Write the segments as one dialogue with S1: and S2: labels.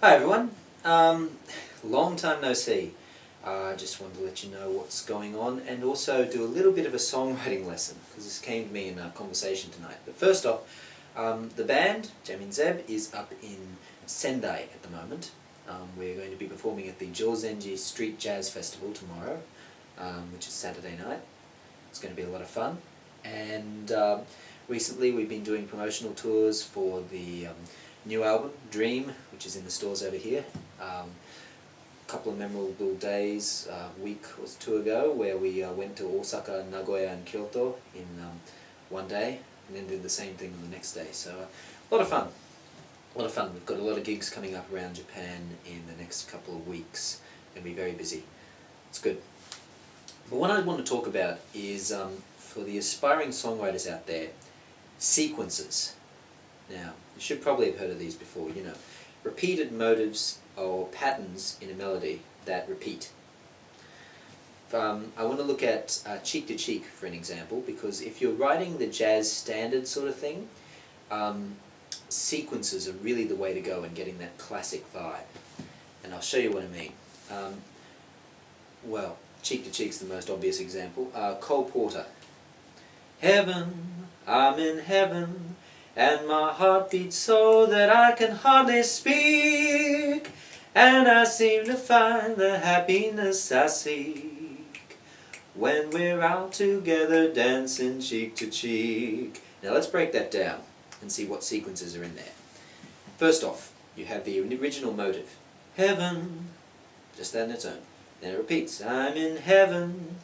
S1: Hi everyone, long time no see. I just wanted to let you know what's going on and also do a little bit of a songwriting lesson because this came to me in a conversation tonight. But first off, the band, Jamin Zeb, is up in Sendai at the moment. We're going to be performing at the Jozenji Street Jazz Festival tomorrow, which is Saturday night. It's going to be a lot of fun. And recently we've been doing promotional tours for the new album, Dream, which is in the stores over here. A couple of memorable days, a week or two ago, where we went to Osaka, Nagoya and Kyoto in one day, and then did the same thing on the next day. So a lot of fun. A lot of fun. We've got a lot of gigs coming up around Japan in the next couple of weeks. Going to be very busy. It's good. But what I want to talk about is, for the aspiring songwriters out there, sequences. Now, you should probably have heard of these before, you know. Repeated motives or patterns in a melody that repeat. I want to look at Cheek to Cheek for an example, because if you're writing the jazz standard sort of thing, sequences are really the way to go in getting that classic vibe. And I'll show you what I mean. Well, Cheek to Cheek's the most obvious example. Cole Porter. Heaven, I'm in heaven, and my heart beats so that I can hardly speak, and I seem to find the happiness I seek when we're out together dancing cheek to cheek. Now let's break that down and see what sequences are in there. First off, you have the original motive, heaven, just that on its own. Then it repeats, I'm in heaven,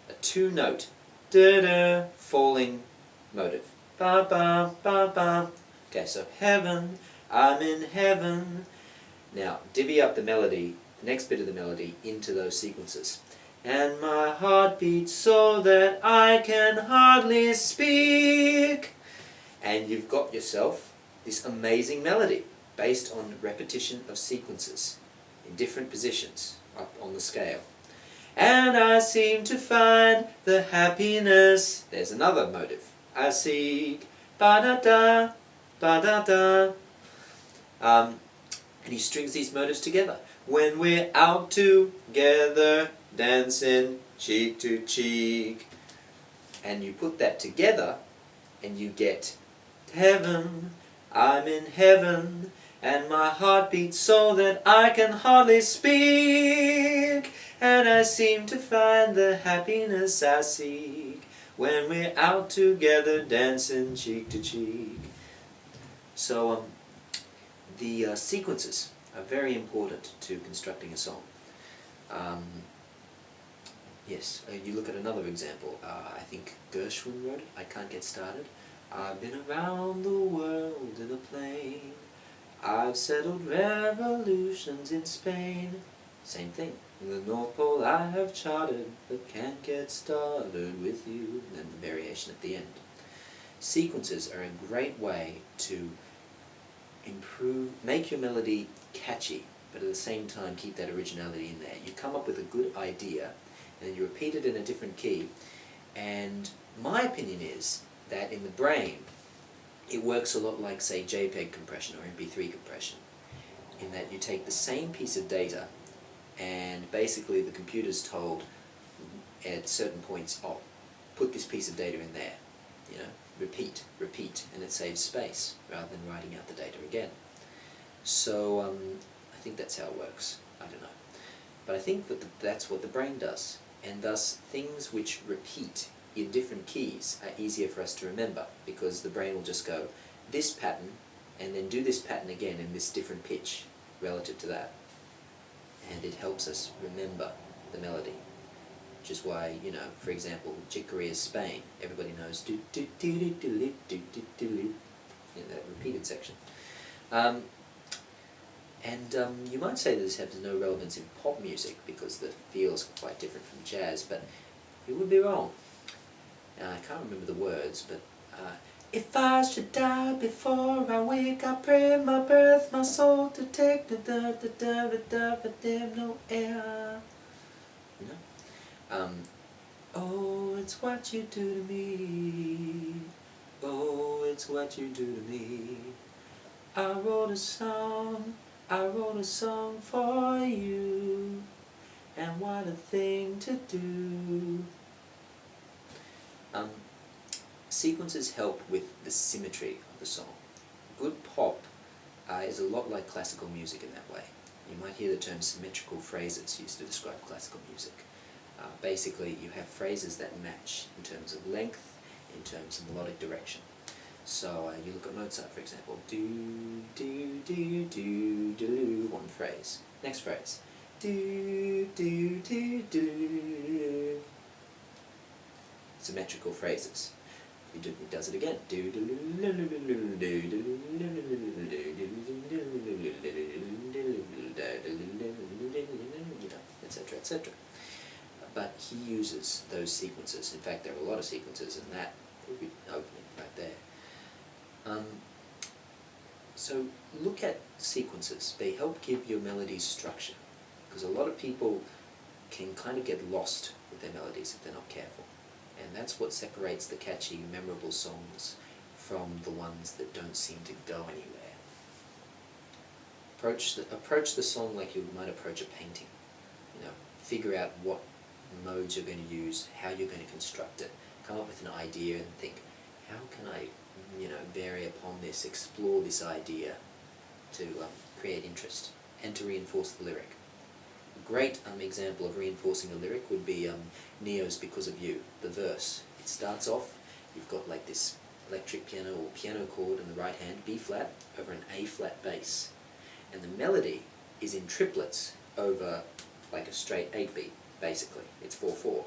S1: a two-note, da-da, falling motive. Ba ba ba ba. Okay, so heaven, I'm in heaven. Now, divvy up the melody, the next bit of the melody, into those sequences. And my heart beats so that I can hardly speak. And you've got yourself this amazing melody based on repetition of sequences in different positions up on the scale. And I seem to find the happiness. There's another motive. I seek, ba-da-da, ba-da-da. And he strings these motives together. When we're out together, dancing cheek to cheek. And you put that together, and you get heaven, I'm in heaven, and my heart beats so that I can hardly speak, and I seem to find the happiness I seek when we're out together dancing cheek to cheek. So the sequences are very important to constructing a song. Yes, you look at another example. I think Gershwin wrote it, I Can't Get Started. I've been around the world in a plane. I've settled revolutions in Spain. Same thing. The North Pole I have charted, but can't get started with you. And then the variation at the end. Sequences are a great way to make your melody catchy, but at the same time keep that originality in there. You come up with a good idea, and then you repeat it in a different key. And my opinion is that in the brain, it works a lot like, say, JPEG compression or MP3 compression, in that you take the same piece of data and basically the computer's told at certain points, oh, put this piece of data in there, you know, repeat, and it saves space rather than writing out the data again. So I think that's how it works. I don't know. But I think that that's what the brain does, and thus things which repeat in different keys are easier for us to remember, because the brain will just go this pattern and then do this pattern again in this different pitch relative to that, and it helps us remember the melody, which is why, you know, for example, Chick Corea's Spain, everybody knows do do do do do do do do in that repeated section. You might say that this has no relevance in pop music because the feel is quite different from jazz, but you would be wrong. I can't remember the words, but if I should die before I wake, I pray my birth, my soul to take the no air. You know? Oh, it's what you do to me. Oh, it's what you do to me. I wrote a song I wrote a song for you, and what a thing to do. Sequences help with the symmetry of the song. Good pop is a lot like classical music in that way. You might hear the term symmetrical phrases used to describe classical music. Basically, you have phrases that match in terms of length, in terms of melodic direction. So you look at Mozart, for example. Do, do, do, do, do, one phrase. Next phrase. Do, do, do, do. Symmetrical phrases. He does it again. Etc., etc. But he uses those sequences. In fact, there are a lot of sequences, and that would be opening right there. So look at sequences. They help give your melodies structure, because a lot of people can kind of get lost with their melodies if they're not careful. And that's what separates the catchy, memorable songs from the ones that don't seem to go anywhere. Approach the song like you might approach a painting. Figure out what modes you're going to use, how you're going to construct it. Come up with an idea and think, how can I, vary upon this, explore this idea to create interest and to reinforce the lyric. A great example of reinforcing a lyric would be Neo's Because of You, the verse. It starts off, you've got like this electric piano or piano chord in the right hand, B flat, over an A flat bass. And the melody is in triplets over like a straight 8 beat, basically. It's 4/4.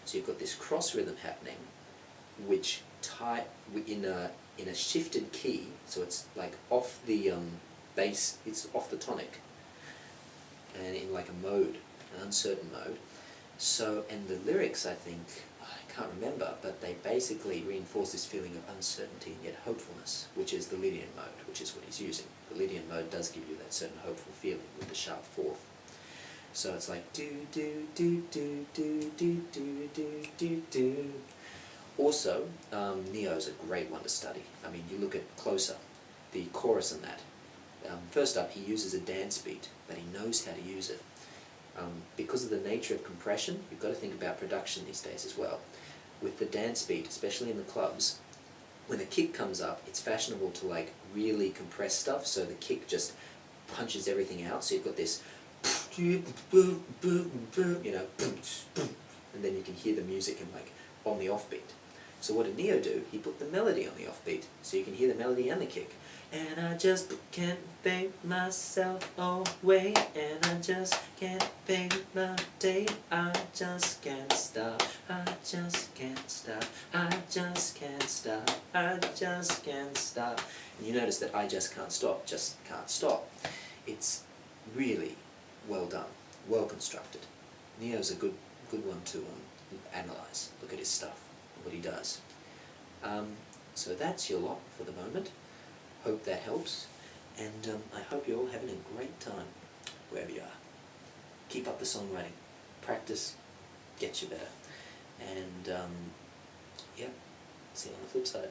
S1: So you've got this cross rhythm happening, which in a shifted key, so it's like off the bass, it's off the tonic, and in like a mode, an uncertain mode. So, and the lyrics, I think, I can't remember, but they basically reinforce this feeling of uncertainty and yet hopefulness, which is the Lydian mode, which is what he's using. The Lydian mode does give you that certain hopeful feeling with the sharp fourth. So it's like do do do do do do do do do do. Also, Neo's a great one to study. I mean, you look at Closer, the chorus in that. First up, he uses a dance beat, but he knows how to use it. Because of the nature of compression, you've got to think about production these days as well. With the dance beat, especially in the clubs, when a kick comes up, it's fashionable to like really compress stuff, so the kick just punches everything out. So you've got this, and then you can hear the music in like on the offbeat. So what did Neo do? He put the melody on the offbeat, so you can hear the melody and the kick. And I just can't think myself away, and I just can't think my day. I just can't stop, I just can't stop, I just can't stop, I just can't stop. And you notice that I just can't stop. It's really well done, well constructed. Neo's a good one to analyse. Look at his stuff, what he does. So that's your lot for the moment. Hope that helps, and I hope you're all having a great time wherever you are. Keep up the songwriting. Practice gets you better. And, see you on the flip side.